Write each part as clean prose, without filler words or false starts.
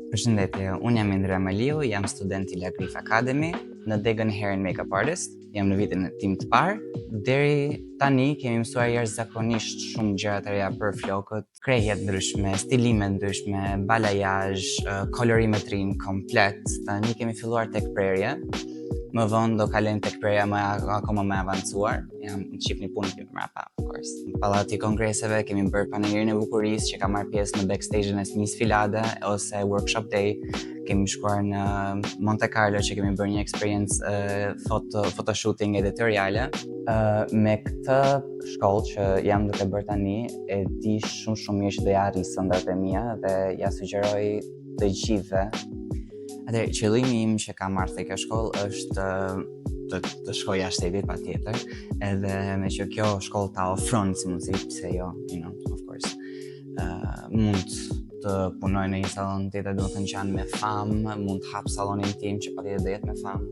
Përshëndetje, unë jam Indra Maliu, jam student i Lagrif Academy, në degën Hair and Makeup Artist, jam në vitin tim të parë. Deri tani kemi mësuar jashtëzakonisht shumë gjëra të reja për flokët, krejhet ndryshme, stilime ndryshme, balazh, kolorimetrin komplet. Tani kemi filluar tek prerje. Më vonë do kalojmë tek prerja akoma më avancuar. Jam në shifni punën tim mbrapa, of course. Në pallati i kongreseve kemi bërë panegirinë e bukurisë që ka marrë pjesë në backstage-in e Miss Filade ose workshop day. Kemi shkuar në Monte Carlo që kemi bërë një eksperiencë photoshooting editoriale. Me këtë shkollë që jam duke bërë tani, e di shumë mirë që do ja arris ëndrat e mia dhe ja sugjeroj të gjithëve. Atëherë, qëllimi im që kam marrë te kjo shkollë është të shkoj jashtë shtetit patjetër, edhe me që kjo shkollë ta ofron si mundësi, pse jo, of course. Mund të punoj në një salon tjetër, do të thënë që janë me famë, mund të hap sallonin tim që patjetër do jetë me famë.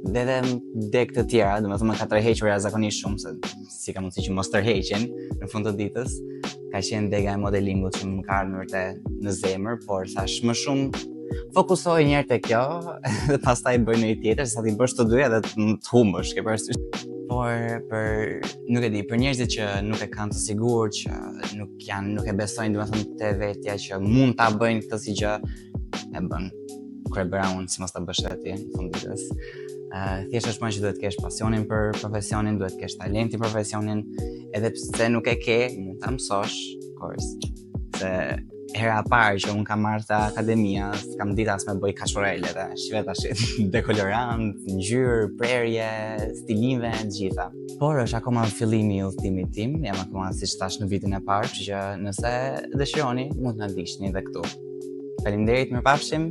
Dhe deg të tjera, do të thënë më ka tërhequr jashtëzakonisht shumë, se si ka mundësi që mos tërheqen në fund të ditës. Ka qenë dega e modelingut që më ka ardhur në zemër, por thash më shumë fokusoj një herë te kjo dhe pastaj bëj një tjetër, sa ti bësh të dyja dhe të humbësh, ke parasysh. Por nuk e di, për njerëzit që nuk e kanë të sigurt, që nuk e besojnë, domethënë te vetja që mund ta bëjnë këtë si gjë, e bën. Kur e bëra unë, si mos ta bësh edhe ti në fund ditës. Thjesht është më që duhet të kesh pasionin për profesionin, duhet të kesh talentin për profesionin, edhe pse nuk e ke, mund ta mësosh, of course. Se hera e parë që unë kam marrë te akademia, s'kam ditë as me bëj kashorele dhe shive tash dekolorant, ngjyrë, prerje, stilime, të gjitha. Por është akoma fillimi i udhëtimit tim, jam akoma siç thash në vitin e parë, që nëse dëshironi, mund të na ndiqni edhe këtu. Faleminderit, mirupafshim.